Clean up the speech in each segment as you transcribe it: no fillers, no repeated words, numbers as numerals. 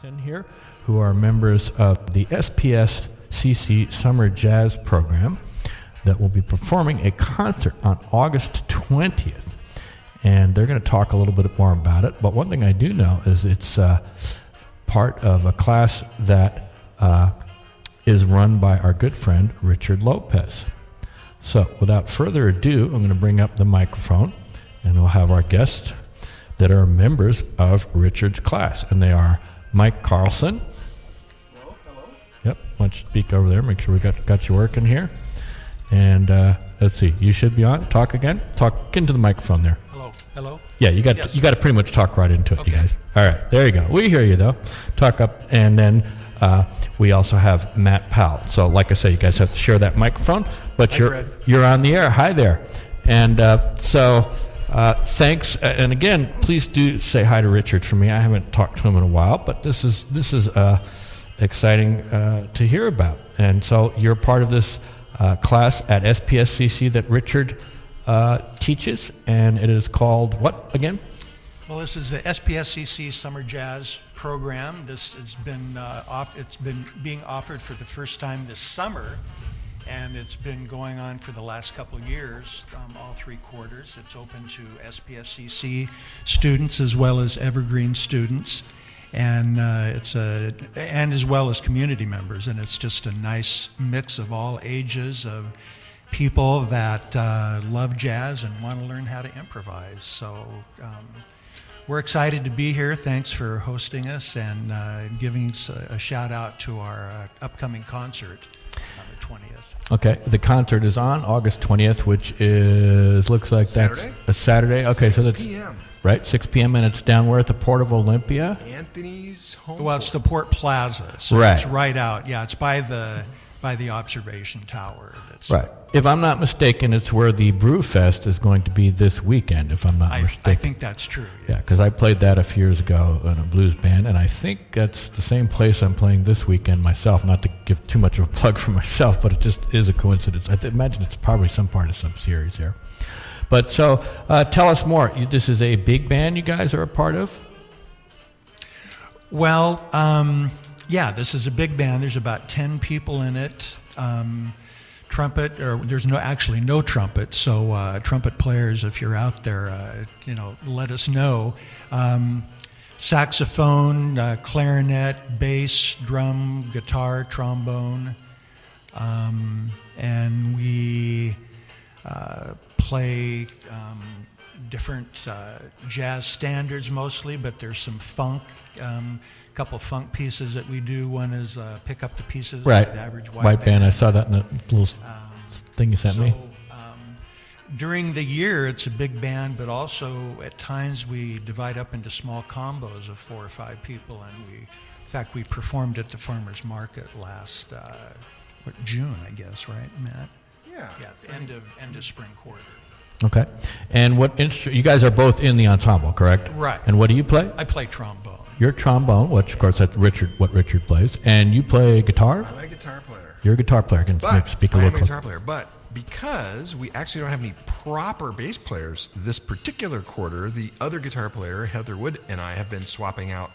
in here who are members of the SPSCC Summer Jazz Program that will be performing a concert on August 20th. And they're going to talk a little bit more about it. But one thing I do know is it's part of a class that is run by our good friend, Richard Lopez. So without further ado, I'm going to bring up the microphone, and we'll have our guests that are members of Richard's class. And they are Mike Carlson. Hello. Yep, why don't you speak over there, make sure we got you working here. And let's see, you should be on. Talk again. Talk into the microphone there. Hello. Yeah, you got to pretty much talk right into it, Okay. you guys. All right, there you go. We hear you though. Talk up, and then we also have Matt Powell. So, like I said, you guys have to share that microphone, but you're on the air. Hi there. And thanks. And again, please do say hi to Richard for me. I haven't talked to him in a while, but this is exciting to hear about. And so you're part of this class at SPSCC that Richard teaches, and it is called what again? Well, this is the SPSCC Summer Jazz Program. This has been it's been being offered for the first time this summer, and it's been going on for the last couple of years, all 3 quarters. It's open to SPSCC students as well as Evergreen students, and and as well as community members. And it's just a nice mix of all ages of people that love jazz and want to learn how to improvise. So we're excited to be here. Thanks for hosting us and giving us a shout out to our upcoming concert on the 20th. Okay, the concert is on August 20th, which looks like Saturday? That's a Saturday. Okay, so 6 that's p.m. right, 6 p.m. and it's down where at the Port of Olympia. Anthony's home. Well, it's the Port Plaza, so Right. it's right out. Yeah, it's by the observation tower. That's Right. If I'm not mistaken, it's where the Brew Fest is going to be this weekend, if I'm not mistaken. I think that's true. Yeah, because I played that a few years ago in a blues band, and I think that's the same place I'm playing this weekend myself. Not to give too much of a plug for myself, but it just is a coincidence. I imagine it's probably some part of some series here. But so, tell us more. This is a big band you guys are a part of? Well, yeah, this is a big band. There's about 10 people in it. Trumpet, or there's no trumpet. So trumpet players, if you're out there, let us know. Saxophone, clarinet, bass, drum, guitar, trombone, and we play different jazz standards mostly, but there's some funk. Couple funk pieces that we do. One is pick up the pieces Right. by the average White band. I saw that in the little thing you sent me. During the year, it's a big band, but also at times we divide up into small combos of 4 or 5 people, and in fact, we performed at the farmers market last June, I guess, right, Matt? Yeah. Yeah, at the end of spring quarter. Okay. And what instrument? You guys are both in the ensemble, correct? Right. And what do you play? I play trombone. You're trombone, which of course that's what Richard plays, and you play guitar. I'm a guitar player. You're a guitar player. Can But speak a I am little a closer. guitar player. But because we actually don't have any proper bass players this particular quarter, the other guitar player, Heather Wood, and I have been swapping out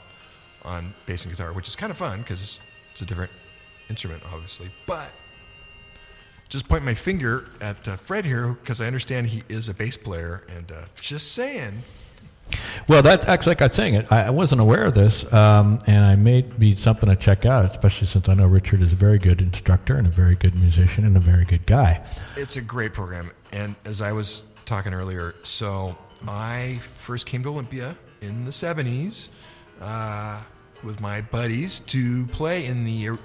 on bass and guitar, which is kind of fun because it's a different instrument, obviously. But just point my finger at Fred here because I understand he is a bass player, and just saying. Well, that's actually like I was saying. I wasn't aware of this, and I may be something to check out, especially since I know Richard is a very good instructor and a very good musician and a very good guy. It's a great program, and as I was talking earlier, so I first came to Olympia in the 70s with my buddies to play in the,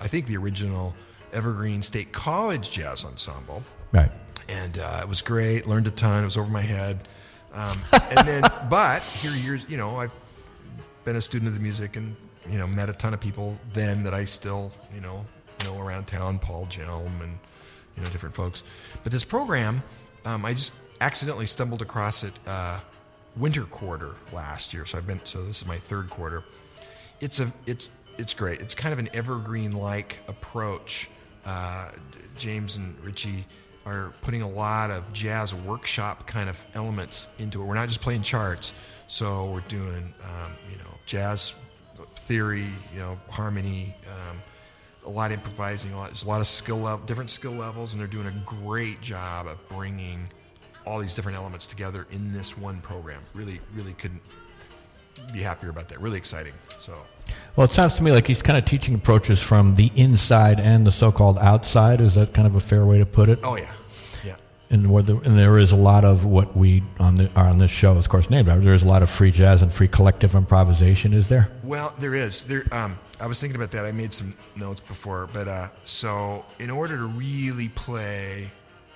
I think the original Evergreen State College Jazz Ensemble. Right. And it was great, learned a ton, it was over my head. And then, but here years, I've been a student of the music and, met a ton of people then that I still, know around town, Paul Jelm and, different folks. But this program, I just accidentally stumbled across it winter quarter last year. So this is my 3rd quarter. It's great. It's kind of an evergreen-like approach. James and Richie are putting a lot of jazz workshop kind of elements into it. We're not just playing charts, so we're doing jazz theory, harmony, a lot of improvising. There's a lot of different skill levels, and they're doing a great job of bringing all these different elements together in this one program. Really, really couldn't be happier about that. Really exciting. So, Well, it sounds to me like he's kind of teaching approaches from the inside and the so-called outside. Is that kind of a fair way to put it? oh yeah, yeah. And there is a lot of what we are on this show, of course, named after. There is a lot of free jazz and free collective improvisation. Is there? Well, there is. I was thinking about that. I made some notes before, but so in order to really play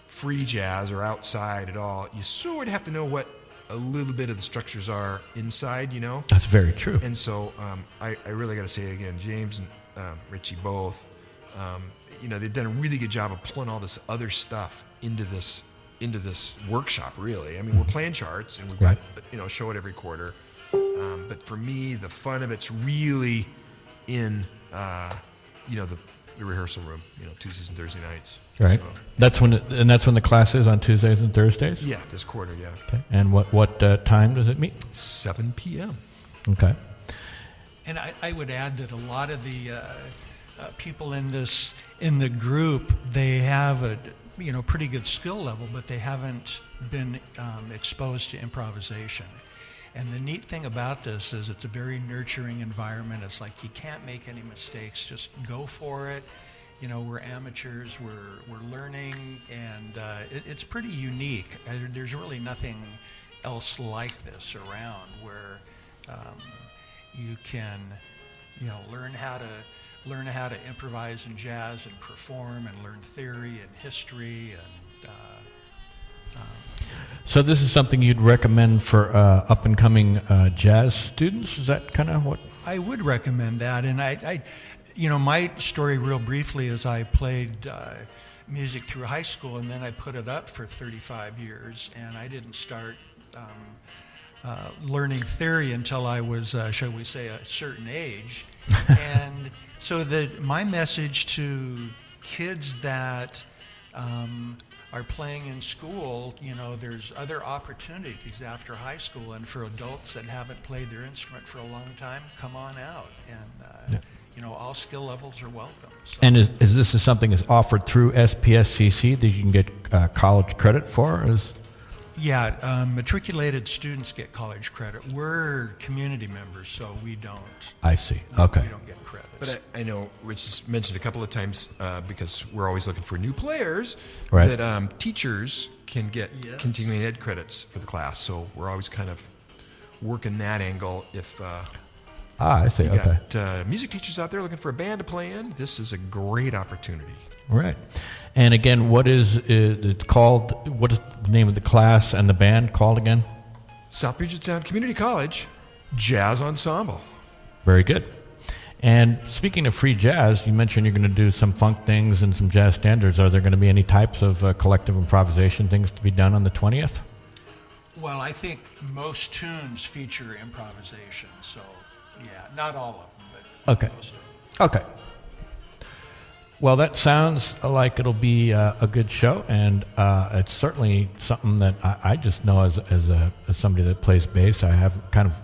free jazz or outside at all, you sort of have to know what a little bit of the structures are inside, That's very true. And so I really got to say again, James and Richie both, they've done a really good job of pulling all this other stuff into this workshop. Really, I mean, we're playing charts and we've got a show it every quarter, but for me, the fun of it's really in the rehearsal room, Tuesdays and Thursday nights. Right. So, That's when the class is on Tuesdays and Thursdays. yeah, this quarter, yeah. Okay. And what time does it meet? 7 p.m. Okay. And I would add that a lot of the people in the group, they have a pretty good skill level, but they haven't been exposed to improvisation. And the neat thing about this is it's a very nurturing environment. It's like you can't make any mistakes. Just go for it. We're amateurs. We're learning, and it's pretty unique. There's really nothing else like this around where you can, learn how to improvise in jazz and perform and learn theory and history and. So this is something you'd recommend for up-and-coming jazz students? Is that kind of what? I would recommend that, and I my story real briefly is I played music through high school, and then I put it up for 35 years, and I didn't start learning theory until I was, shall we say, a certain age. And so my message to kids that are playing in school, there's other opportunities after high school, and for adults that haven't played their instrument for a long time, come on out, and all skill levels are welcome. So. And is this something that's offered through SPSCC that you can get college credit for? Yeah, matriculated students get college credit. We're community members, so we don't. I see. Okay. We don't get credit. But I know Rich has mentioned a couple of times, because we're always looking for new players, right, that teachers can get continuing ed credits for the class. So we're always kind of working that angle. If I see. you Okay. got music teachers out there looking for a band to play in, this is a great opportunity. Right. And again, what is it's called? What is the name of the class and the band called again? South Puget Sound Community College Jazz Ensemble. Very good. And speaking of free jazz, you mentioned you're going to do some funk things and some jazz standards. Are there going to be any types of collective improvisation things to be done on the 20th? Well, I think most tunes feature improvisation, so yeah, not all of them, but Okay. most of them. Okay. Well, that sounds like it'll be a good show, and it's certainly something that I just know as somebody that plays bass. I have kind of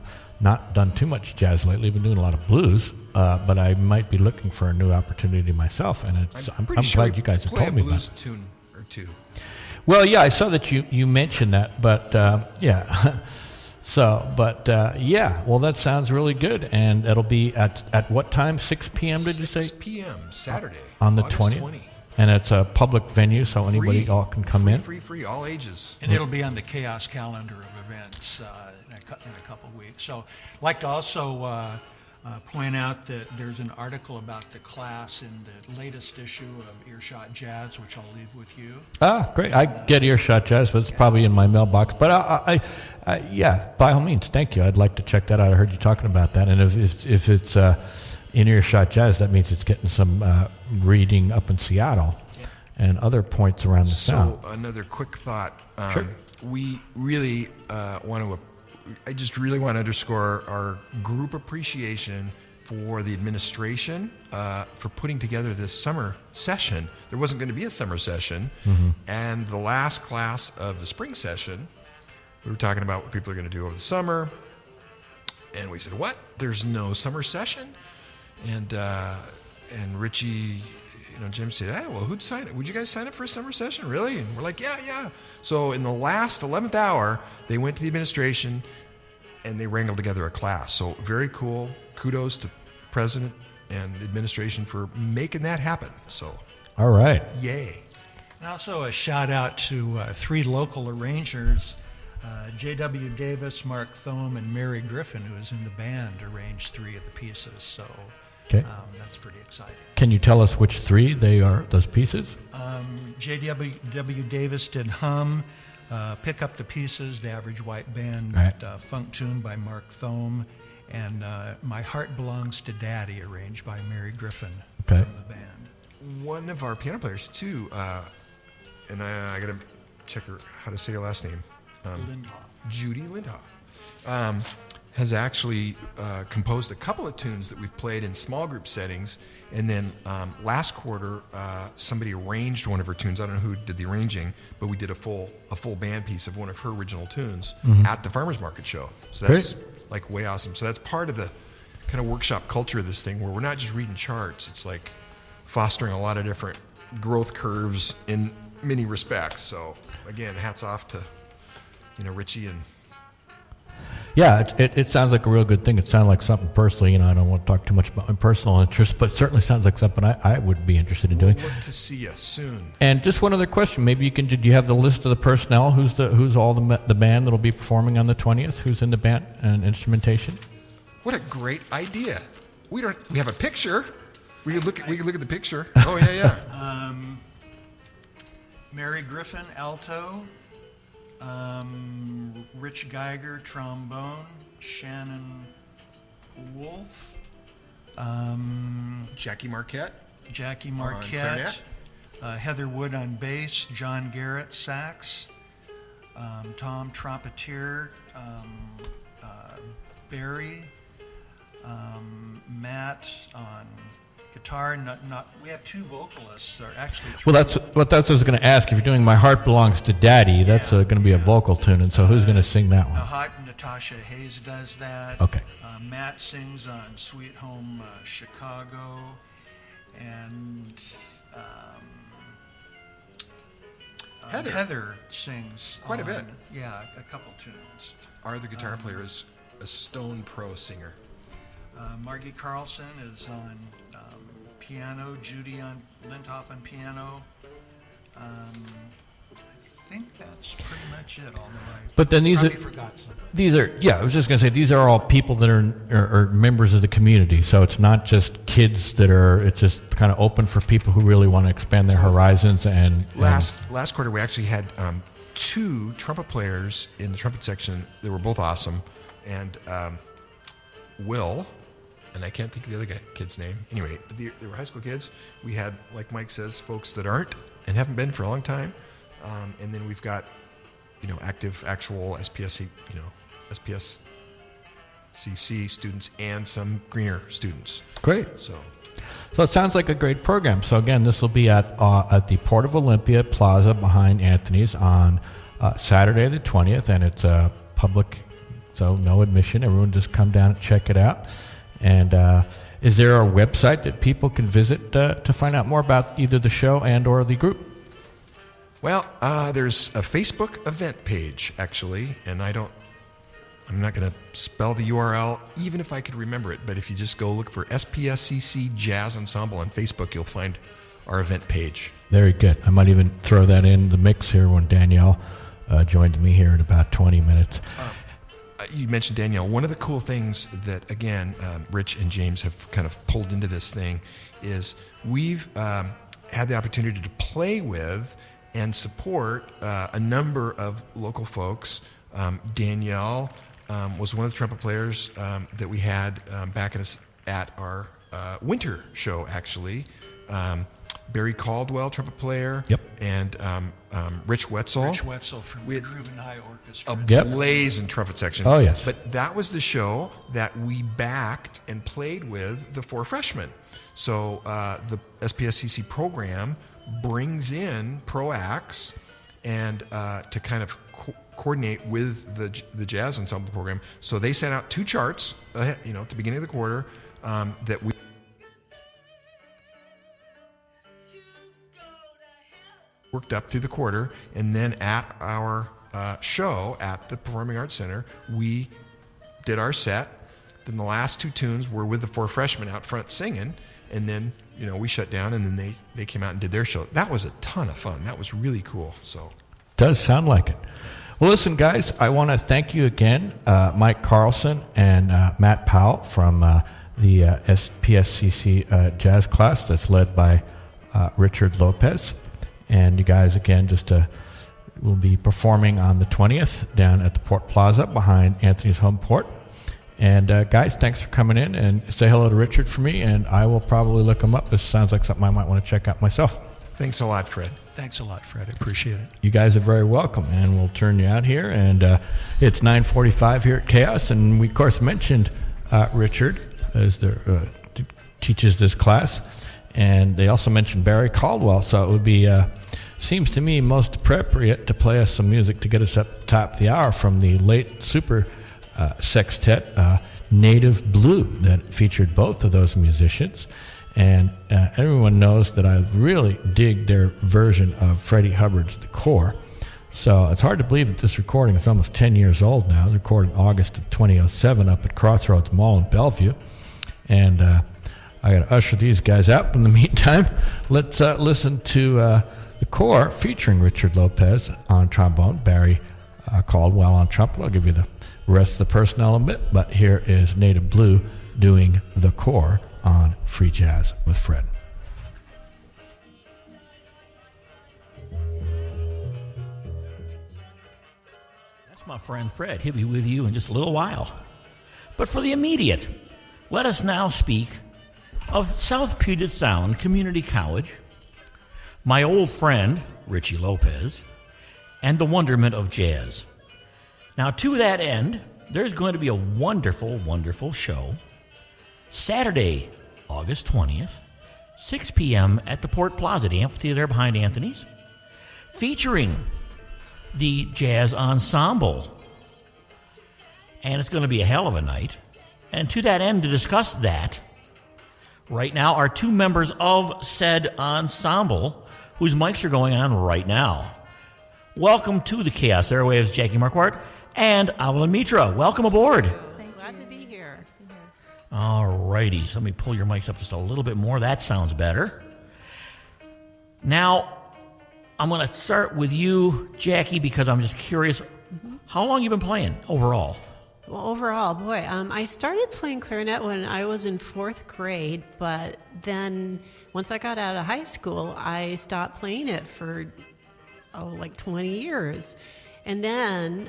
not done too much jazz lately. I've been doing a lot of blues, but I might be looking for a new opportunity myself, and I'm glad you guys have told me about it. Play a blues tune or two. Well, yeah, I saw that you mentioned that, but yeah. Yeah, well, that sounds really good, and it'll be at what time? 6 p.m. Did you say? 6 p.m. Saturday On the August 20th? 20. And it's a public venue, so anybody all can come in. Free, all ages. And it'll be on the KAOS calendar of events in a couple of weeks. So I'd like to also point out that there's an article about the class in the latest issue of Earshot Jazz, which I'll leave with you. Ah, great. I get Earshot Jazz, but it's probably in my mailbox. But yeah, by all means, thank you. I'd like to check that out. I heard you talking about that. And if it's in Earshot Jazz, that means it's getting some reading up in Seattle and other points around the Sound. So another quick thought. Sure. We really I just really want to underscore our group appreciation for the administration for putting together this summer session. There wasn't going to be a summer session, and the last class of the spring session, we were talking about what people are going to do over the summer, And we said, what? There's no summer session? And Richie, Jim said, hey, well, who'd sign it? Would you guys sign up for a summer session? Really? And we're like, yeah. So in the last 11th hour, they went to the administration and they wrangled together a class. So very cool. Kudos to president and administration for making that happen. So, all right. Yay. And also a shout out to 3 local arrangers, J.W. Davis, Mark Thome, and Mary Griffin, who is in the band, arranged 3 of the pieces. So that's pretty exciting. Can you tell us which 3 they are, those pieces? J.W. Davis did Hum, Pick Up the Pieces, the Average White Band, right. Funk Tune by Mark Thome, and My Heart Belongs to Daddy, arranged by Mary Griffin from the band. One of our piano players, too, and I got to check how to say your last name. Lindlauf. Judy Lindlauf has actually composed a couple of tunes that we've played in small group settings. And then last quarter, somebody arranged one of her tunes. I don't know who did the arranging, but we did a full band piece of one of her original tunes at the Farmers Market show. So that's like way awesome. So that's part of the kind of workshop culture of this thing, where we're not just reading charts. It's like fostering a lot of different growth curves in many respects. So again, hats off to Richie and. Yeah, it sounds like a real good thing. It sounds like something personally, I don't want to talk too much about my personal interests, but it certainly sounds like something I would be interested in doing. We'll look to see you soon. And just one other question, maybe do you have the list of the personnel? Who's all the band that'll be performing on the 20th? Who's in the band and instrumentation? What a great idea! We have a picture. We can look at the picture. Oh yeah. Mary Griffin, Alto. Rich Geiger, trombone. Shannon Wolf. Jackie Marquardt. Clarinet. Heather Wood on bass. John Garrett, sax. Tom trumpeter. Barry. Matt on guitar. We have 2 vocalists, or actually 3. Well, that's what I was going to ask. If you're doing My Heart Belongs to Daddy, that's going to be a vocal tune, and so who's going to sing that one? Natasha Hayes does that. Okay. Matt sings on Sweet Home Chicago, and Heather sings quite a bit. Yeah, a couple tunes. Our other guitar player is a stone pro singer. Margi Carlson is on piano, Judy on Lindlauf on piano. I think that's pretty much it all the way. But then Probably forgot something. I was just going to say, these are all people that are members of the community. So it's not just kids it's just kind of open for people who really want to expand their horizons. And last quarter, we actually had 2 trumpet players in the trumpet section. They were both awesome. And Will, and I can't think of the other kid's name. Anyway, they were high school kids. We had, like Mike says, folks that aren't and haven't been for a long time. And then we've got, actual SPSC, SPSCC students and some Greener students. Great. So it sounds like a great program. So again, this will be at the Port of Olympia Plaza behind Anthony's on Saturday the 20th, and it's public, so no admission. Everyone just come down and check it out. And is there a website that people can visit to find out more about either the show and or the group? Well, there's a Facebook event page, actually, and I'm not going to spell the URL, even if I could remember it, but if you just go look for SPSCC Jazz Ensemble on Facebook, you'll find our event page. Very good. I might even throw that in the mix here when Danielle joins me here in about 20 minutes. You mentioned Danielle. One of the cool things that, again, Rich and James have kind of pulled into this thing is we've had the opportunity to play with and support a number of local folks. Danielle was one of the trumpet players that we had back at our winter show, actually. Barry Caldwell, trumpet player. Yep. And Rich Wetzel. Rich Wetzel from the Groove and High Orchestra. A blazing trumpet section. Oh, yes. But that was the show that we backed and played with the 4 freshmen. So the SPSCC program brings in pro acts and to kind of coordinate with the jazz ensemble program. So they sent out 2 charts, at the beginning of the quarter that we worked up through the quarter, and then at our show at the Performing Arts Center, we did our set. Then the last 2 tunes were with the 4 freshmen out front singing, and then we shut down, and then they came out and did their show. That was a ton of fun. That was really cool. So, does sound like it. Well, listen, guys, I want to thank you again, Mike Carlson and Matt Powell from the SPSCC jazz class that's led by Richard Lopez. And you guys, again, will be performing on the 20th down at the Port Plaza behind Anthony's Home Port. And guys, thanks for coming in, and say hello to Richard for me, and I will probably look him up. This sounds like something I might want to check out myself. Thanks a lot, Fred. Thanks a lot, Fred. I appreciate it. You guys are very welcome, and we'll turn you out here. And it's 9:45 here at KAOS, and we, of course, mentioned Richard as teaches this class. And they also mentioned Barry Caldwell, so it would be, seems to me, most appropriate to play us some music to get us up top of the hour from the late super sextet, Native Blue, that featured both of those musicians. And everyone knows that I really dig their version of Freddie Hubbard's The Core. So it's hard to believe that this recording is almost 10 years old now. It was recorded in August of 2007 up at Crossroads Mall in Bellevue. And I got to usher these guys out. In the meantime, let's listen to The Core featuring Richard Lopez on trombone, Barry Caldwell on trumpet. I'll give you the rest of the personnel in a bit, but here is Native Blue doing The Core on Free Jazz with Fred. That's my friend Fred. He'll be with you in just a little while. But for the immediate, let us now speak of South Puget Sound Community College, my old friend, Richie Lopez, and the wonderment of jazz. Now, to that end, there's going to be a wonderful, wonderful show Saturday, August 20th, 6 p.m. at the Port Plaza, the amphitheater behind Anthony's, featuring the Jazz Ensemble. And it's going to be a hell of a night. And to that end, to discuss that, right now are 2 members of said ensemble whose mics are going on right now. Welcome to the KAOS Airwaves, Jackie Marquardt and Avelynn Mitra. Welcome aboard. Glad to be here. All righty. So let me pull your mics up just a little bit more. That sounds better. Now, I'm going to start with you, Jackie, because I'm just curious. How long you been playing overall? Well, overall, boy, I started playing clarinet when I was in 4th grade, but then once I got out of high school, I stopped playing it for, like 20 years. And then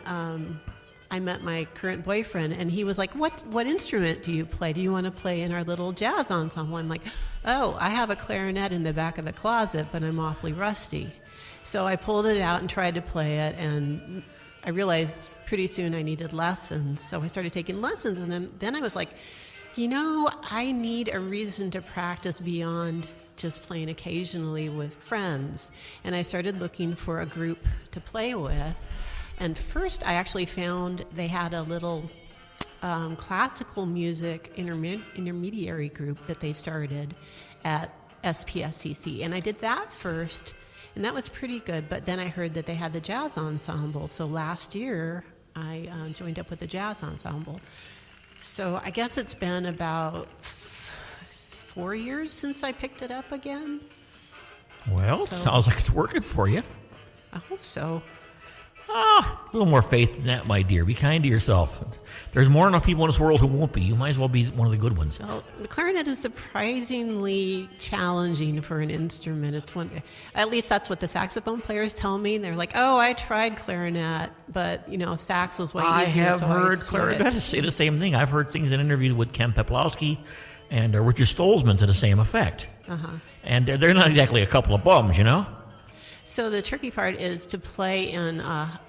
I met my current boyfriend, and he was like, what instrument do you play? Do you want to play in our little jazz ensemble? I'm like, oh, I have a clarinet in the back of the closet, but I'm awfully rusty. So I pulled it out and tried to play it, and I realized pretty soon I needed lessons. So I started taking lessons, and then I was like, I need a reason to practice beyond just playing occasionally with friends. And I started looking for a group to play with. And first, I actually found they had a little classical music intermediary group that they started at SPSCC. And I did that first, and that was pretty good. But then I heard that they had the jazz ensemble. So last year, I joined up with the jazz ensemble. So I guess it's been about 4 years since I picked it up again. Well, sounds like it's working for you. I hope so. A little more faith than that, my dear. Be kind to yourself. There's more than enough people in this world who won't be. You might as well be one of the good ones. Well, the clarinet is surprisingly challenging for an instrument. It's one, at least that's what the saxophone players tell me. They're like, "Oh, I tried clarinet, but sax was way easier." I have so heard I clarinet switched." say the same thing. I've heard things in interviews with Ken Peplowski and Richard Stolzman to the same effect. And they're not exactly a couple of bums, So the tricky part is to play in a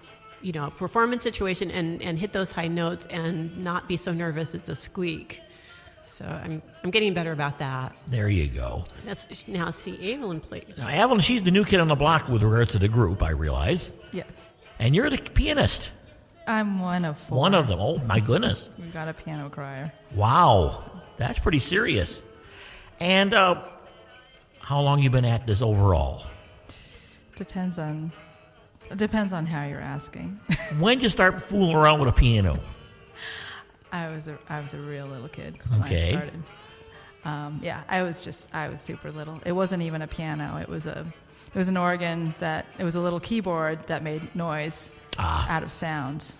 performance situation and hit those high notes and not be so nervous it's a squeak. So I'm getting better about that. There you go. Now see Avelynn play. Now, Avelynn, she's the new kid on the block with regards to the group, I realize. Yes. And you're the pianist. I'm one of 4. One of them. Oh, my goodness. We've got a piano crier. Wow. That's pretty serious. And how long you been at this overall? Depends on how you're asking. When did you start fooling around with a piano? I was a real little kid when I started. I was super little. It wasn't even a piano. It was an organ it was a little keyboard that made noise out of sound.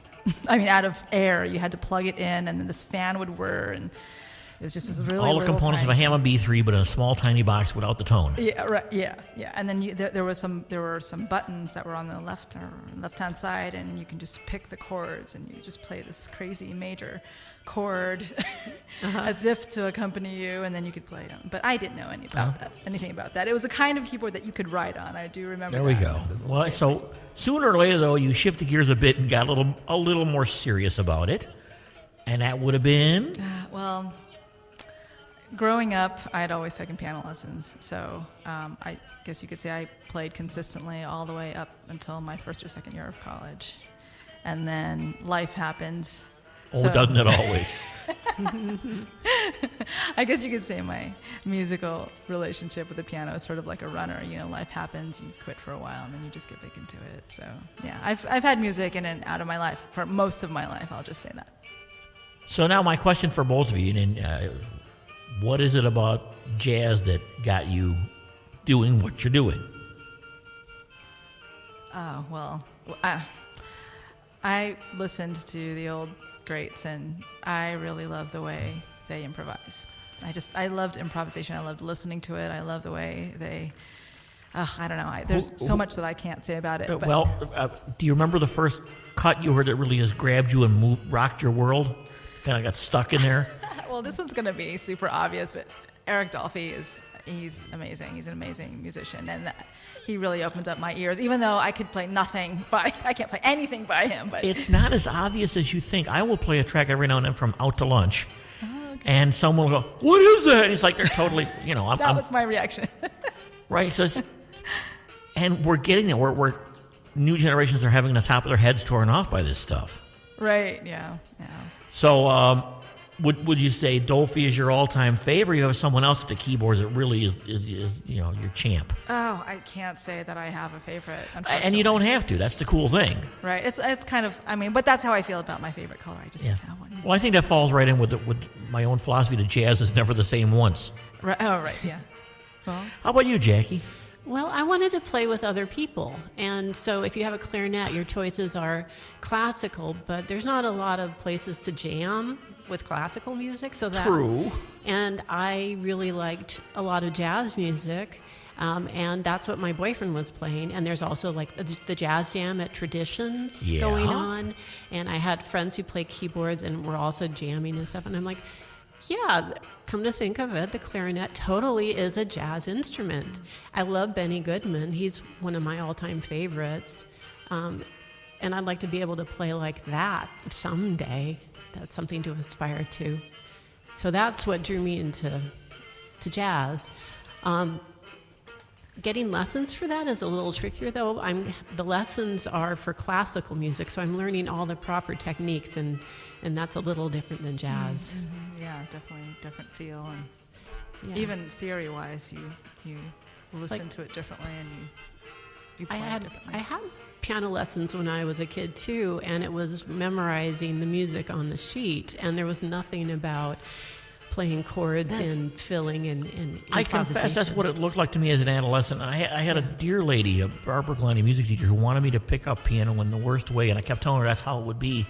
I mean, out of air. You had to plug it in, and then this fan would whir, and it was just this really all the components of a Hammond B3, but in a small, tiny box without the tone. Yeah, right. Yeah. And then there were some buttons that were on the left-hand side, and you can just pick the chords, and you just play this crazy major chord as if to accompany you, and then you could play them. But I didn't know anything about that. It was a kind of keyboard that you could write on. I do remember. There we go. Well, so sooner or later, though, you shifted gears a bit and got a little more serious about it, and that would have been growing up, I had always taken piano lessons, so I guess you could say I played consistently all the way up until my first or second year of college, and then life happened. Oh, doesn't it always? I guess you could say my musical relationship with the piano is sort of like a runner. You know, life happens, you quit for a while, and then you just get back into it. So, yeah, I've had music in and out of my life for most of my life, I'll just say that. So now my question for both of you, what is it about jazz that got you doing what you're doing? Oh, well, I listened to the old greats, and I really love the way they improvised. I loved improvisation. I loved listening to it. I love the way they, I don't know. There's so much that I can't say about it. Do you remember the first cut you heard that really has grabbed you and rocked your world? Kind of got stuck in there? Well, this one's going to be super obvious, but Eric Dolphy he's amazing. He's an amazing musician, and he really opened up my ears, even though I could play I can't play anything by him. But it's not as obvious as you think. I will play a track every now and then from Out to Lunch, and someone will go, "What is that?" And it's like they're totally, that was my reaction. Right. So, and we're getting there. We're new generations are having the top of their heads torn off by this stuff. Right. Yeah. So, would you say Dolphy is your all-time favorite? Or you have someone else at the keyboards that really is your champ? Oh, I can't say that I have a favorite, unfortunately. And you don't have to. That's the cool thing. Right. It's kind of, but that's how I feel about my favorite color. I just don't have one. Well, I think that falls right in with my own philosophy that jazz is never the same once. Right. Oh, right. Yeah. Well, how about you, Jackie? Well, I wanted to play with other people. And so if you have a clarinet, your choices are classical, but there's not a lot of places to jam with classical music. True. And I really liked a lot of jazz music. And that's what my boyfriend was playing. And there's also like the jazz jam at Traditions going on. And I had friends who play keyboards and were also jamming and stuff. And I'm like, yeah, come to think of it, the clarinet totally is a jazz instrument. I love Benny Goodman. He's one of my all-time favorites. And I'd like to be able to play like that someday. That's something to aspire to. So that's what drew me into jazz. Getting lessons for that is a little trickier, though. The lessons are for classical music, so I'm learning all the proper techniques, and that's a little different than jazz. Mm-hmm. Yeah, definitely different feel, and even theory-wise, you listen to it differently, and you play it differently. I had piano lessons when I was a kid too, and it was memorizing the music on the sheet, and there was nothing about playing chords and filling and I confess that's what it looked like to me as an adolescent. I had a dear lady, a Barbara Galani music teacher, who wanted me to pick up piano in the worst way, and I kept telling her that's how it would be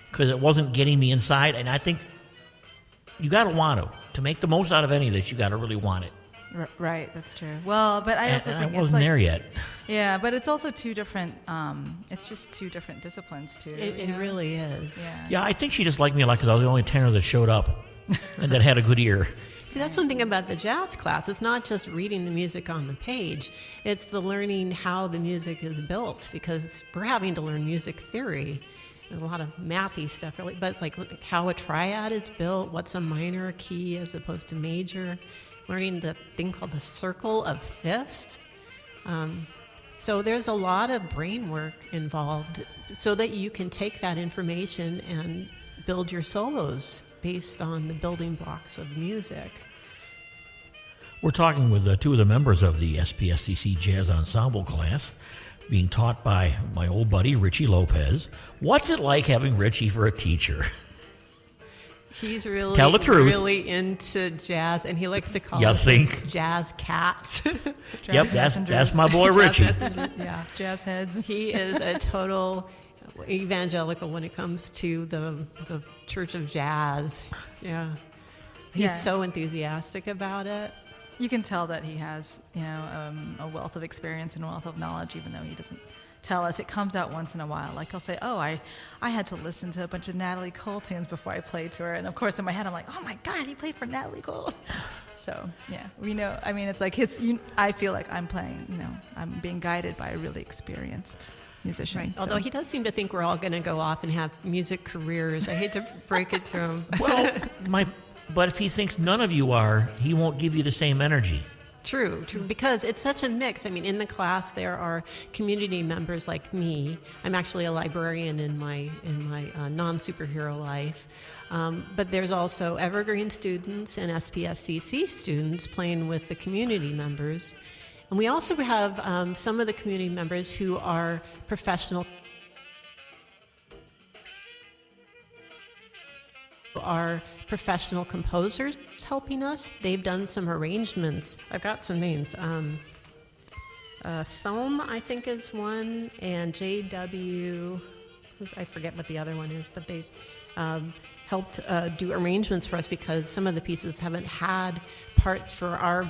because it wasn't getting me inside. And I think you got to want to make the most out of any of this. You got to really want it. Right, that's true. Well, but I also think I wasn't there yet. Yeah, but it's also two different. It's just two different disciplines too. It really is. Yeah, I think she just liked me a lot because I was the only tenor that showed up and that had a good ear. See, that's one thing about the jazz class. It's not just reading the music on the page. It's the learning how the music is built, because we're having to learn music theory. There's a lot of mathy stuff, really, but it's like how a triad is built, what's a minor key as opposed to major, learning the thing called the circle of fifths. So there's a lot of brain work involved so that you can take that information and build your solos based on the building blocks of music. We're talking with two of the members of the SPSCC Jazz Ensemble class, being taught by my old buddy, Richie Lopez. What's it like having Richie for a teacher? He's really, Tell the truth. really into jazz, and he likes to call You us think? jazz cats. Yep, that's my boy Richie. Yeah, Jazz heads. he is a total evangelical when it comes to the Church of Jazz. Yeah, he's Yeah. so enthusiastic about it. You can tell that he has, a wealth of experience and a wealth of knowledge, even though he doesn't tell us. It comes out once in a while. Like, he'll say, oh, I had to listen to a bunch of Natalie Cole tunes before I played to her. And, of course, in my head, I'm like, oh, my God, he played for Natalie Cole. So, yeah, we know. I mean, it's like I feel like I'm playing, I'm being guided by a really experienced musician. Right. So. Although he does seem to think we're all going to go off and have music careers. I hate to break it to him. Well, but if he thinks none of you are, he won't give you the same energy. True, because it's such a mix. I mean, in the class there are community members like me. I'm actually a librarian in my non-superhero life. But there's also evergreen students and SPSCC students playing with the community members. And we also have some of the community members who are professional composers helping us. They've done some arrangements. I've got some names. Thome, I think, is one, and JW, I forget what the other one is, but they helped do arrangements for us because some of the pieces haven't had parts for our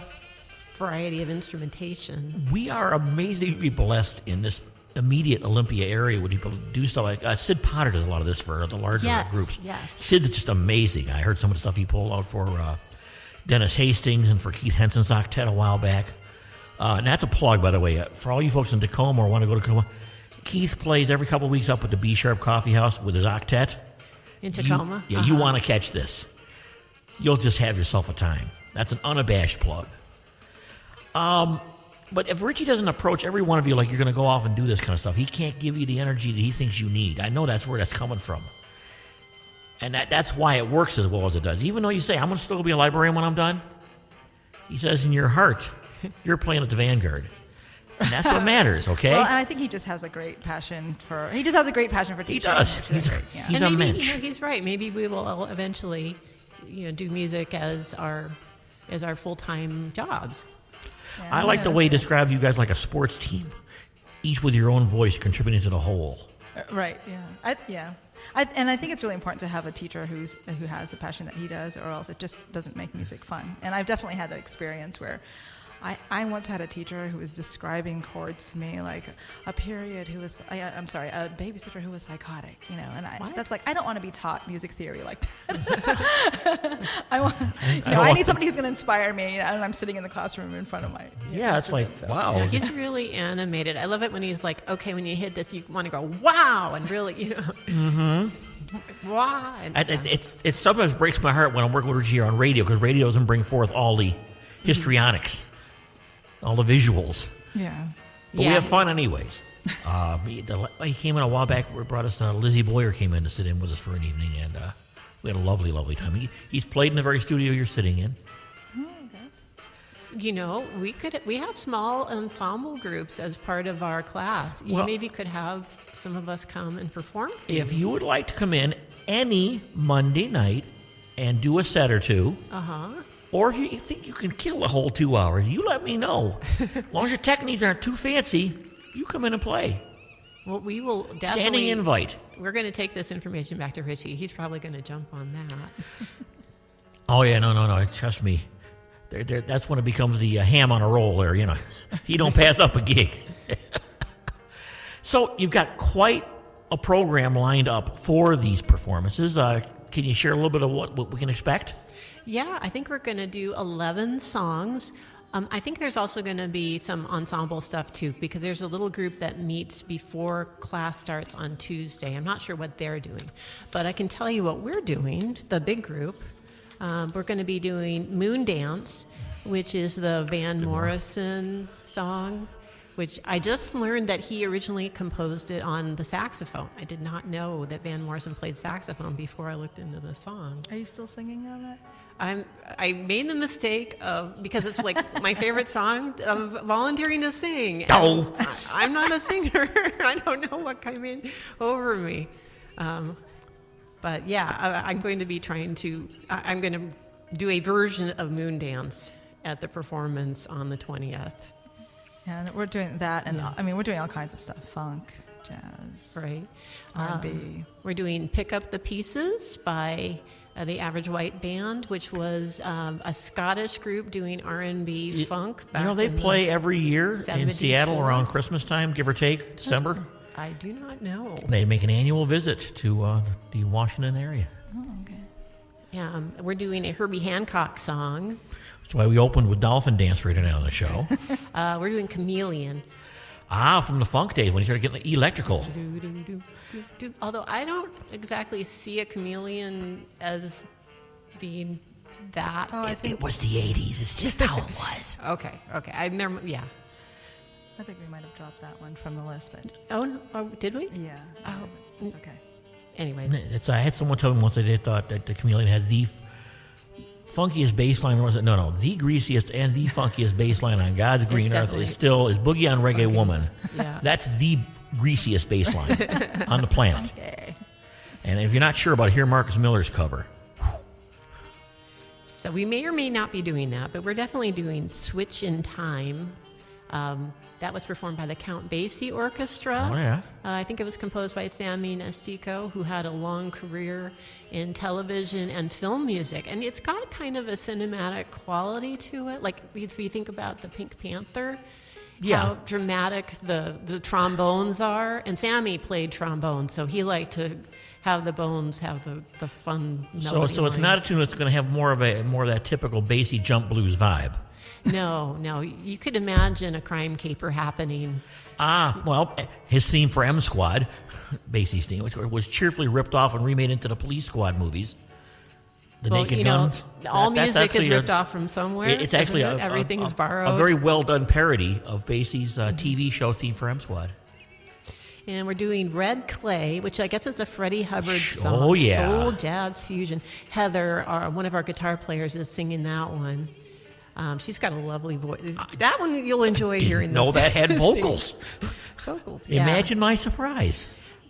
variety of instrumentation. We are amazingly blessed in this immediate Olympia area when people do stuff like Sid Potter does a lot of this for the larger groups. Yes. Sid's just amazing. I heard some of the stuff he pulled out for Dennis Hastings and for Keith Henson's octet a while back. And that's a plug, by the way. For all you folks in Tacoma or want to go to Tacoma, Keith plays every couple of weeks up at the B Sharp Coffee House with his octet. In Tacoma? You want to catch this. You'll just have yourself a time. That's an unabashed plug. But if Richie doesn't approach every one of you like you're going to go off and do this kind of stuff, he can't give you the energy that he thinks you need. I know that's where that's coming from. And that's why it works as well as it does. Even though you say, I'm going to still be a librarian when I'm done, he says in your heart, you're playing at the Vanguard. And that's what matters, okay? Well, and I think he just has a great passion for teaching. He does. He's great. Yeah. He's and a maybe, mensch. he's right. Maybe we will eventually, do music as our full-time jobs. Yeah, I like the way he described you guys like a sports team, each with your own voice contributing to the whole. Right. Yeah. And I think it's really important to have a teacher who has the passion that he does, or else it just doesn't make music fun. And I've definitely had that experience where I once had a teacher who was describing chords to me like a period who was, a babysitter who was psychotic, and I don't want to be taught music theory like that. I need somebody who's going to inspire me, and I'm sitting in the classroom in front of my it's like, wow. Yeah, he's really animated. I love it when he's like, okay, when you hit this, you want to go, wow, and really, Mm-hmm. wow. And, It sometimes breaks my heart when I'm working with Richie on radio, because radio doesn't bring forth all the histrionics. All the visuals. Yeah. But we have fun anyways. He came in a while back, brought us, Lizzie Boyer came in to sit in with us for an evening, and we had a lovely, lovely time. He's played in the very studio you're sitting in. We have small ensemble groups as part of our class. You maybe could have some of us come and perform. If you would like to come in any Monday night and do a set or two, or if you think you can kill the whole 2 hours, you let me know. As long as your techniques aren't too fancy, you come in and play. Well, we will definitely... Standing invite. We're going to take this information back to Richie. He's probably going to jump on that. Oh, yeah, no. Trust me. That's when it becomes the ham on a roll there, He don't pass up a gig. So you've got quite a program lined up for these performances. Can you share a little bit of what we can expect? Yeah, I think we're going to do 11 songs. I think there's also going to be some ensemble stuff, too, because there's a little group that meets before class starts on Tuesday. I'm not sure what they're doing, but I can tell you what we're doing, the big group. We're going to be doing Moon Dance, which is the Van Morrison song. which I just learned that he originally composed it on the saxophone. I did not know that Van Morrison played saxophone before I looked into the song. Are you still singing on that? I made the mistake of, because it's like my favorite song, of volunteering to sing. Oh. I'm not a singer. I don't know what came over me. But yeah, I'm going to be I'm going to do a version of Moondance at the performance on the 20th. Yeah, and we're doing that, and I mean, we're doing all kinds of stuff: funk, jazz, Right. R&B. We're doing Pick Up the Pieces by the Average White Band, which was a Scottish group doing R&B funk. You know, they play every year in 74. Seattle around Christmas time, give or take, December. I do not know. They make an annual visit to the Washington area. Oh, okay. Yeah, we're doing a Herbie Hancock song. That's why we opened with Dolphin Dance for tonight on the show. We're doing Chameleon. From the funk days when he started getting electrical. Do. Although I don't exactly see a chameleon as being that. Oh, I think It was the 80s. It's just how it was. Okay. Yeah. I think we might have dropped that one from the list, but Oh, no. Oh, did we? yeah. Oh. It's okay. Anyways. I had someone tell me once that they thought that the Chameleon had the funkiest bass line. Or was it? No, the greasiest and the funkiest bass line on God's green earth definitely is Boogie on Reggae Woman. Yeah. That's the greasiest bass line on the planet. Okay. And if you're not sure about it, hear Marcus Miller's cover. So we may or may not be doing that, but we're definitely doing Switch in Time. That was performed by the Count Basie Orchestra. Oh, yeah. I think it was composed by Sammy Nestico, who had a long career in television and film music. And it's got kind of a cinematic quality to it. Like if you think about the Pink Panther, how dramatic the trombones are. And Sammy played trombone, so he liked to have the bones have the fun melody So it's line. not a tune that's going to have more of that typical bassy jump blues vibe. No. You could imagine a crime caper happening. Well, his theme for M Squad, Basie's theme, which was cheerfully ripped off and remade into the Police Squad movies. The Naked Guns. All That's music is actually ripped off from somewhere. It's actually isn't it? Everything's borrowed. a very well done parody of Basie's TV show theme for M Squad. And we're doing Red Clay, which I guess is a Freddie Hubbard song. Oh, yeah. Soul jazz fusion. Heather, one of our guitar players, is singing that one. She's got a lovely voice. That one you'll enjoy hearing. Didn't know that had vocals. Vocals. Yeah. Imagine my surprise.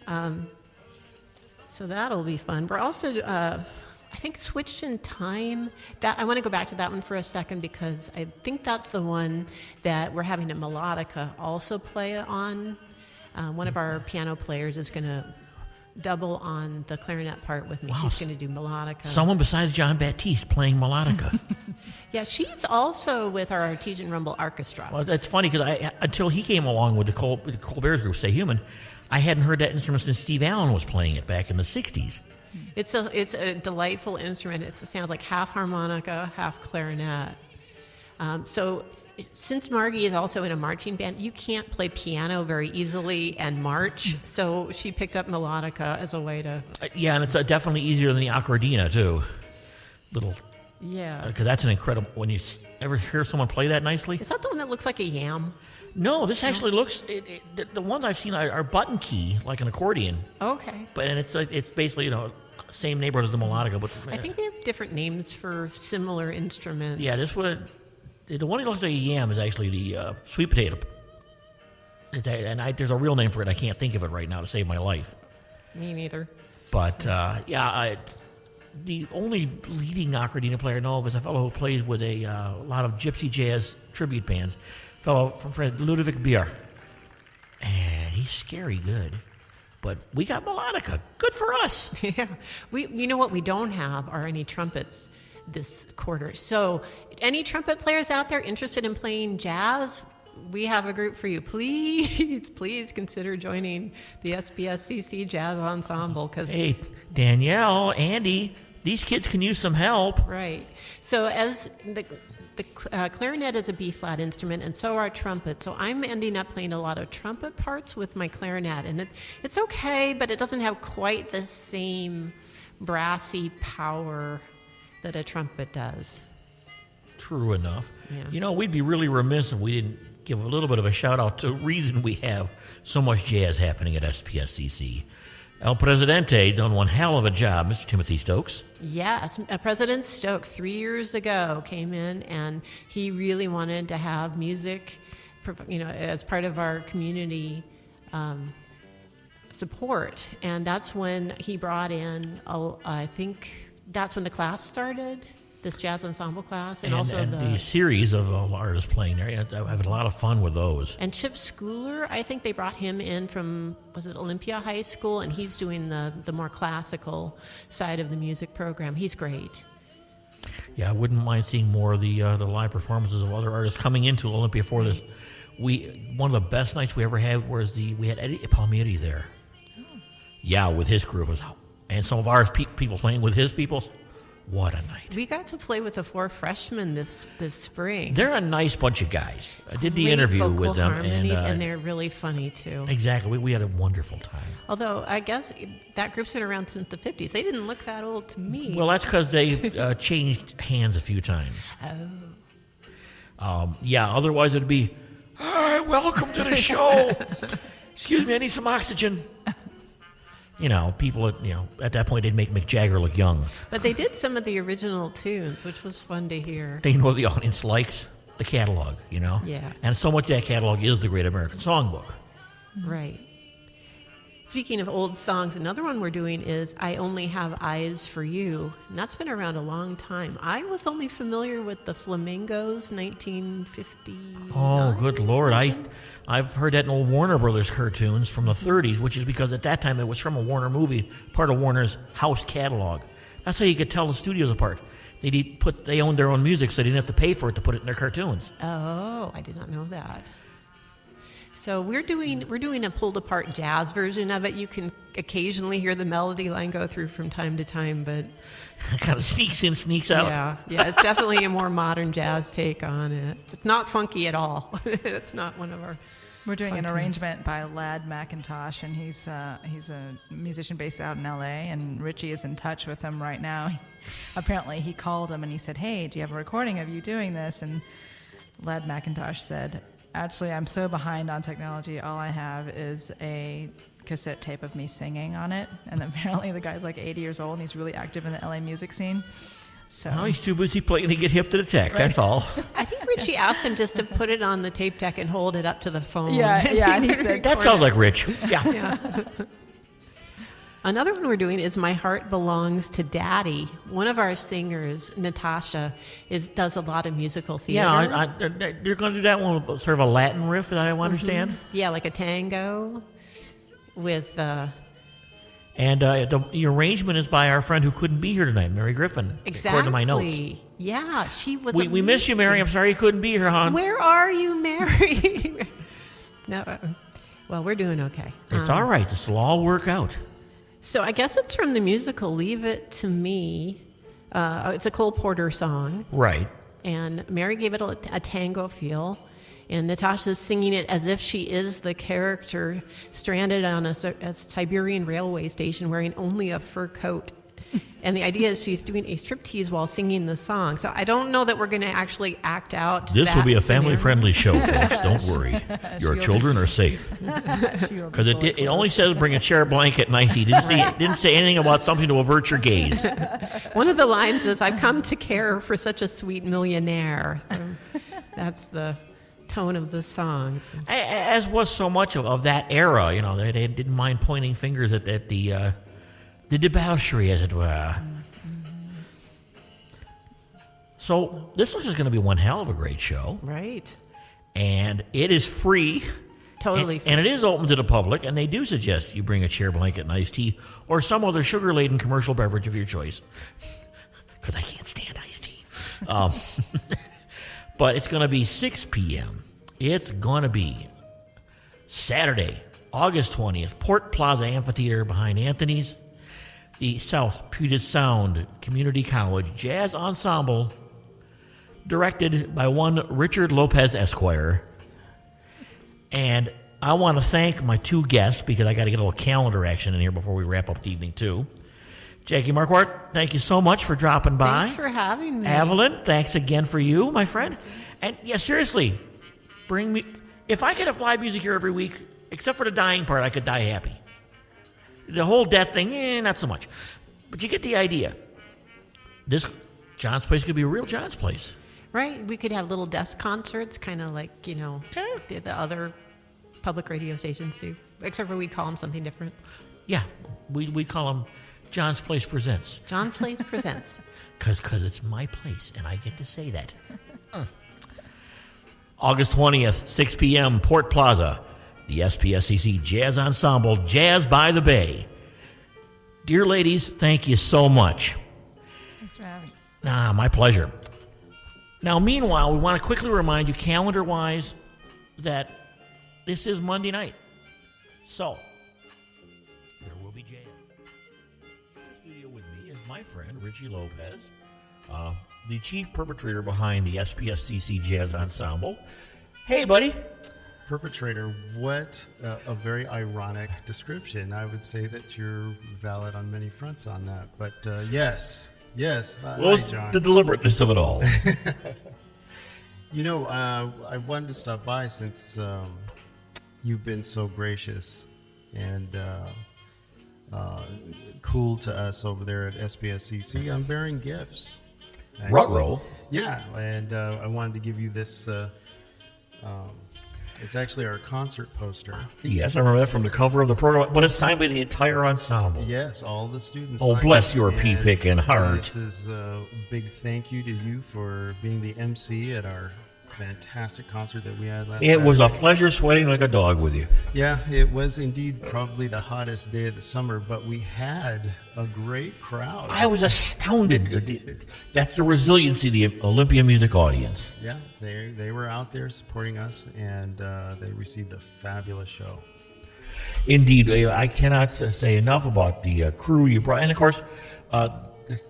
So that'll be fun. We're also, I think, Switched in Time. That I want to go back to that one for a second because I think that's the one that we're having a Melodica also play on. One of our piano players is going to double on the clarinet part with me. Wow. She's going to do Melodica. Someone besides John Baptiste playing melodica. Yeah, she's also with our Artesian Rumble Orchestra. Well, that's funny because until he came along with the Colbert's group, Stay Human, I hadn't heard that instrument since Steve Allen was playing it back in the 60s. It's a delightful instrument. It sounds like half harmonica, half clarinet. So since Margi is also in a marching band, you can't play piano very easily and march. So she picked up melodica as a way to... Yeah, and it's definitely easier than the accordina, too. Yeah. Because that's an incredible... When you ever hear someone play that nicely? Is that the one that looks like a yam? No, this actually looks... the ones I've seen are button key, like an accordion. Okay. And it's basically, same neighborhood as the melodica. But I think they have different names for similar instruments. yeah, the one that looks like a yam is actually the sweet potato. And there's a real name for it. I can't think of it right now to save my life. Me neither. But, the only leading accordina player I know of is a fellow who plays with a lot of gypsy jazz tribute bands, a fellow from Ludovic Bier. And he's scary good. But we got melodica. Good for us. Yeah. You know what we don't have are any trumpets this quarter. So any trumpet players out there interested in playing jazz, we have a group for you. Please consider joining the SPSCC Jazz Ensemble. Hey, Danielle, Andy, these kids can use some help. Right. So as the clarinet is a B-flat instrument, and so are trumpets. So I'm ending up playing a lot of trumpet parts with my clarinet. And it's okay, but it doesn't have quite the same brassy power that a trumpet does. True enough. Yeah. You know, we'd be really remiss if we didn't give a little bit of a shout-out to the reason we have so much jazz happening at SPSCC. El Presidente done one hell of a job, Mr. Timothy Stokes. Yes, President Stokes 3 years ago came in, and he really wanted to have music, as part of our community support. And that's when he brought in, I think that's when the class started, this jazz ensemble class, and also the series of artists playing there. I've had a lot of fun with those. And Chip Schooler, I think they brought him in from, was it Olympia High School, and he's doing the more classical side of the music program. He's great. Yeah, I wouldn't mind seeing more of the live performances of other artists coming into Olympia for this. One of the best nights we ever had was we had Eddie Palmieri there. Oh. Yeah, with his group, and some of our people playing with his people. What a night. We got to play with the 4 freshmen this spring. They're a nice bunch of guys. I did the Great interview vocal with them. harmonies, and they're really funny, too. Exactly. We had a wonderful time. Although, I guess that group's been around since the 50s. They didn't look that old to me. Well, that's because they changed hands a few times. Oh. Otherwise it'd be, "Hi, welcome to the show. Excuse me, I need some oxygen." People at that point, they'd make Mick Jagger look young. But they did some of the original tunes, which was fun to hear. They know the audience likes the catalog, Yeah. And so much of that catalog is the Great American Songbook. Right. Speaking of old songs, another one we're doing is I Only Have Eyes for You. And that's been around a long time. I was only familiar with the Flamingos, 1950. Oh, good Lord. I've heard that in old Warner Brothers cartoons from the 30s, which is because at that time it was from a Warner movie, part of Warner's house catalog. That's how you could tell the studios apart. They owned their own music, so they didn't have to pay for it to put it in their cartoons. Oh, I did not know that. So we're doing a pulled apart jazz version of it. You can occasionally hear the melody line go through from time to time, but it kind of sneaks in, sneaks out. Yeah, it's definitely a more modern jazz take on it. It's not funky at all. It's not one of our. We're doing an tunes. arrangement by Ladd McIntosh, and he's a musician based out in L.A., and Richie is in touch with him right now. Apparently, he called him and he said, "Hey, do you have a recording of you doing this?" And Ladd McIntosh said, "Actually, I'm so behind on technology. All I have is a cassette tape of me singing on it." And apparently the guy's like 80 years old and he's really active in the LA music scene. So he's too busy playing to get hip to the tech. Right. That's all. I think Richie asked him just to put it on the tape deck and hold it up to the phone. Yeah, and he said, "That sounds like Rich." Yeah. Another one we're doing is My Heart Belongs to Daddy. One of our singers, Natasha, does a lot of musical theater. Yeah, you're going to do that one with sort of a Latin riff, that I understand? Yeah, like a tango with... And the arrangement is by our friend who couldn't be here tonight, Mary Griffin, exactly. according to my notes. Yeah, she was We miss you, Mary. I'm sorry you couldn't be here, hon. Where are you, Mary? No, well, we're doing okay. It's all right. This will all work out. So I guess it's from the musical Leave It to Me. It's a Cole Porter song. Right. And Mary gave it a tango feel. And Natasha's singing it as if she is the character stranded on a Siberian railway station wearing only a fur coat. And the idea is she's doing a striptease while singing the song. So I don't know that we're going to actually act out This will be a scenario. family-friendly show, folks. Don't worry. Your children are safe. Because it only says bring a chair, blanket, and icy. Didn't say anything about something to avert your gaze. One of the lines is, "I've come to care for such a sweet millionaire." So that's the tone of the song. As was so much of that era, they didn't mind pointing fingers at the debauchery, as it were. So this looks like it's going to be one hell of a great show. Right. And it is free. Totally free. And it is open to the public, and they do suggest you bring a chair, blanket, and iced tea, or some other sugar-laden commercial beverage of your choice. Because I can't stand iced tea. But it's going to be 6 p.m. It's going to be Saturday, August 20th, Port Plaza Amphitheater behind Anthony's. The South Puget Sound Community College Jazz Ensemble, directed by one Richard Lopez, Esquire. And I want to thank my two guests, because I got to get a little calendar action in here before we wrap up the evening, too. Jackie Marquardt, thank you so much for dropping by. Thanks for having me. Avelynn, thanks again for you, my friend. And yeah, seriously, bring me. If I could have live music here every week, except for the dying part, I could die happy. The whole death thing, not so much. But you get the idea. This John's Place could be a real John's Place. Right. We could have little desk concerts, kind of like, the other public radio stations do. Except for we'd call them something different. Yeah, we call them John's Place Presents. John Place Presents. Because it's my place, and I get to say that. August 20th, 6 p.m., Port Plaza. The SPSCC Jazz Ensemble, Jazz by the Bay. Dear ladies, thank you so much. Thanks for having me. My pleasure. Now, meanwhile, we want to quickly remind you, calendar-wise, that this is Monday night. So, there will be jazz. In the studio with me is my friend, Richie Lopez, the chief perpetrator behind the SPSCC Jazz Ensemble. Hey, buddy. Perpetrator, what a very ironic description. I would say that you're valid on many fronts on that. But yes. Well, hi, John. the deliberateness of it all. I wanted to stop by since you've been so gracious and cool to us over there at SPSCC. I'm bearing gifts. Ruh-roh. Yeah, and I wanted to give you this. It's actually our concert poster. Yes, I remember that from the cover of the program, but it's signed by the entire ensemble. Yes, all the students. Oh, bless your pea-picking heart. This is a big thank you to you for being the MC at our fantastic concert that we had last It was a Saturday. pleasure sweating like a dog with you. Yeah, it was indeed probably the hottest day of the summer, but we had a great crowd. I was astounded. That's the resiliency of the Olympia music audience. Yeah, they were out there supporting us, and they received a fabulous show. Indeed, I cannot say enough about the crew you brought. And, of course,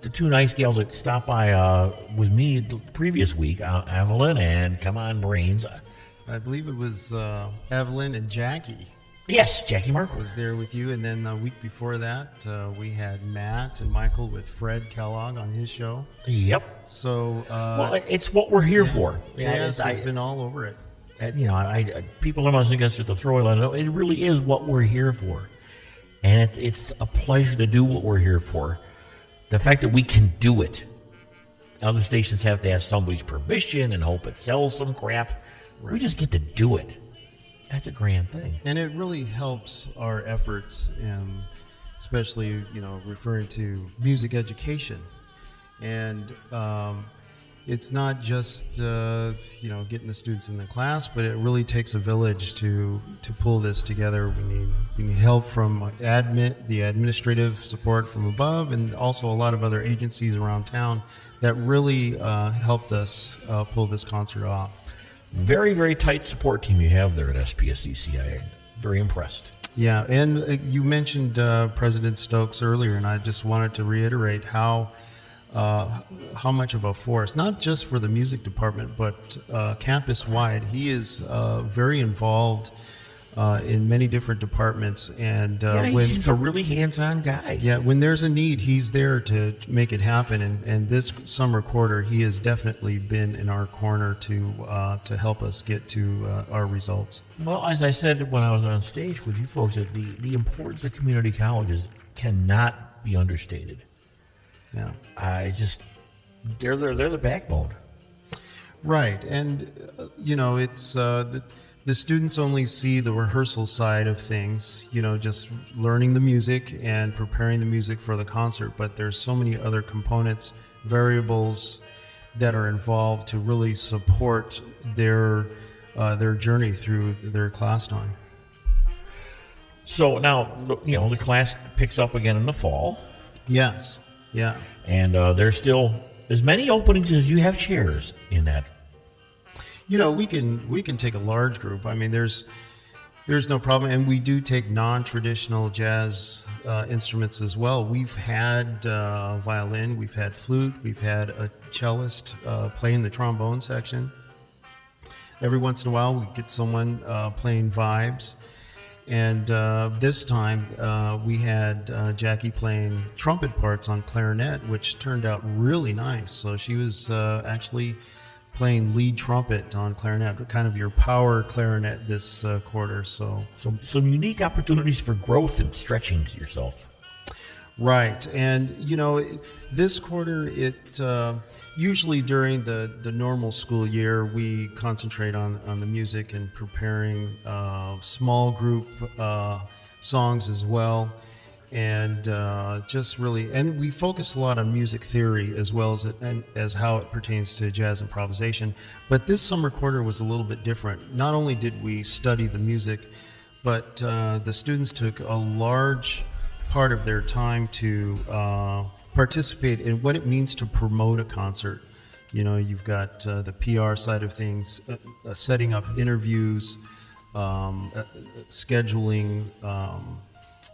the two nice gals that stopped by with me the previous week, Avelynn and Come On Brains. I believe it was Avelynn and Jackie. Yes, Jackie Marquardt Was there with you, and then the week before that, we had Matt and Michael with Fred Kellogg on his show. Yep. So, Well, it's what we're here for. Yes, Yeah, has been all over it. People sometimes think that's just a throwaway line. It really is what we're here for, and it's a pleasure to do what we're here for. The fact that we can do it. Other stations have to have somebody's permission and hope it sells some crap. Right. We just get to do it. That's a grand thing. And it really helps our efforts, especially, referring to music education. And it's not just, getting the students in the class, but it really takes a village to pull this together. We need help from the administrative support from above, and also a lot of other agencies around town that really helped us pull this concert off. Very, very tight support team you have there at SPSCC. I'm very impressed. Yeah, and you mentioned President Stokes earlier, and I just wanted to reiterate how much of a force, not just for the music department, but campus-wide. He is very involved in many different departments. And he seems a really hands-on guy. Yeah, when there's a need, he's there to make it happen. And this summer quarter, he has definitely been in our corner to help us get to our results. Well, as I said when I was on stage with you folks, that the importance of community colleges cannot be understated. Yeah, they're the backbone. Right, and it's the students only see the rehearsal side of things, just learning the music and preparing the music for the concert. But there's so many other components, variables that are involved to really support their journey through their class time. So now, the class picks up again in the fall. Yes. Yeah. And there's still as many openings as you have chairs in that. We can take a large group. I mean, there's no problem, and we do take non-traditional jazz instruments as well. We've had violin, we've had flute, we've had a cellist playing the trombone section. Every once in a while, we get someone playing vibes, And this time we had Jackie playing trumpet parts on clarinet, which turned out really nice. So she was actually playing lead trumpet on clarinet, kind of your power clarinet this quarter. So some unique opportunities for growth and stretching yourself. Right. And, this quarter, usually during the normal school year, we concentrate on the music and preparing small group songs as well. And and we focus a lot on music theory as well as how it pertains to jazz improvisation. But this summer quarter was a little bit different. Not only did we study the music, but the students took a large part of their time to participate in what it means to promote a concert. You've got the PR side of things, setting up interviews, scheduling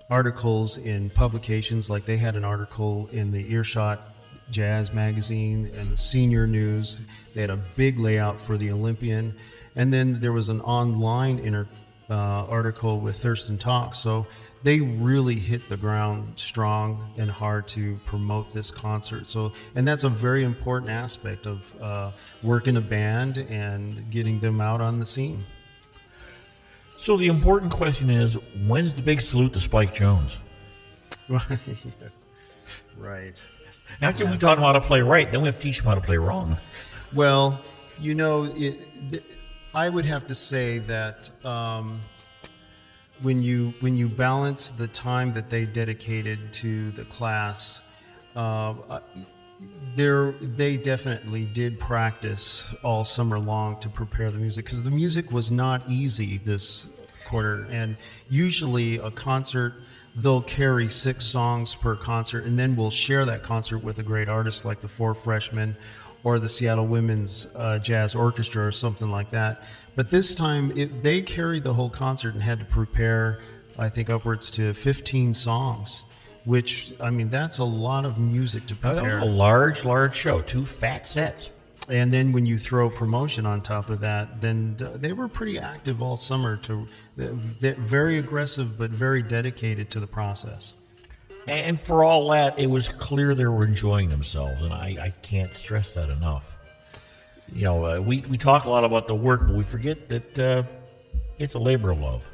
articles in publications. Like they had an article in the Earshot Jazz magazine and the Senior News. They had a big layout for the Olympian. And then there was an online article with Thurston Talk. So they really hit the ground strong and hard to promote this concert. And that's a very important aspect of working a band and getting them out on the scene. So the important question is, when's the big salute to Spike Jones? Right. After we taught him how to play right, then we have to teach him how to play wrong. Well, I would have to say that when you balance the time that they dedicated to the class, they definitely did practice all summer long to prepare the music, because the music was not easy this quarter. And usually a concert, they'll carry 6 songs per concert, and then we'll share that concert with a great artist like the Four Freshmen or the Seattle Women's Jazz Orchestra or something like that. But this time they carried the whole concert and had to prepare, I think, upwards to 15 songs. Which, that's a lot of music to prepare. That was a large show, 2 fat sets. And then when you throw promotion on top of that, then they were pretty active all summer. They're very aggressive, but very dedicated to the process. And for all that, it was clear they were enjoying themselves, and I can't stress that enough. We talk a lot about the work, but we forget that it's a labor of love.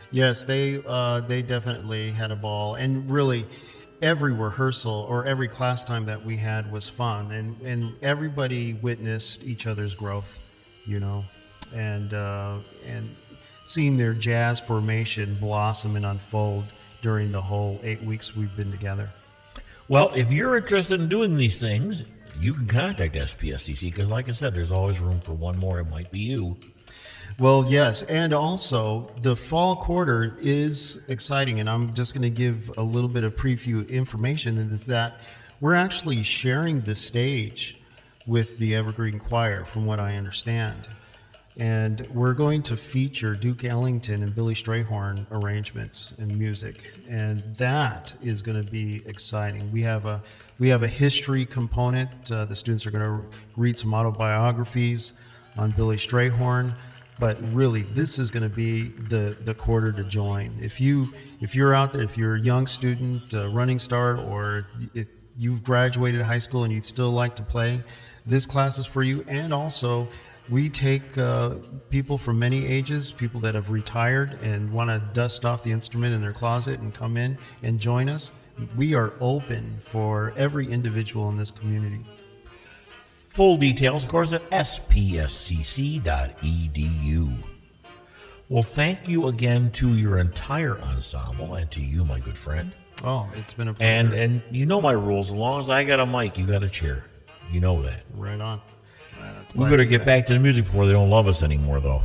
Yes, they definitely had a ball, and really every rehearsal or every class time that we had was fun, and everybody witnessed each other's growth, and seeing their jazz formation blossom and unfold during the whole 8 weeks we've been together. Well, if you're interested in doing these things, you can contact SPSCC, because like I said, there's always room for one more. It might be you. Well, yes, and also the fall quarter is exciting, and I'm just going to give a little bit of preview information, and is that we're actually sharing the stage with the Evergreen Choir, from what I understand. And we're going to feature Duke Ellington and Billy Strayhorn arrangements and music, and that is going to be exciting. We have a history component. The students are going to read some autobiographies on Billy Strayhorn. But really, this is going to be the quarter to join. If you're out there, if you're a young student, running start, or if you've graduated high school and you'd still like to play, this class is for you. And also, we take people from many ages, people that have retired and want to dust off the instrument in their closet and come in and join us. We are open for every individual in this community. Full details, of course, at spscc.edu. Well, thank you again to your entire ensemble and to you, my good friend. Oh, it's been a pleasure. And you know my rules. As long as I got a mic, you got a chair. You know that. Right on. We better get back to the music before they don't love us anymore, though.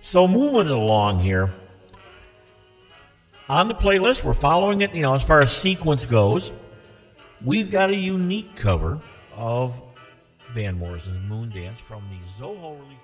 So moving along here. On the playlist, we're following it, as far as sequence goes. We've got a unique cover of Van Morrison's Moon Dance from the Zoho release.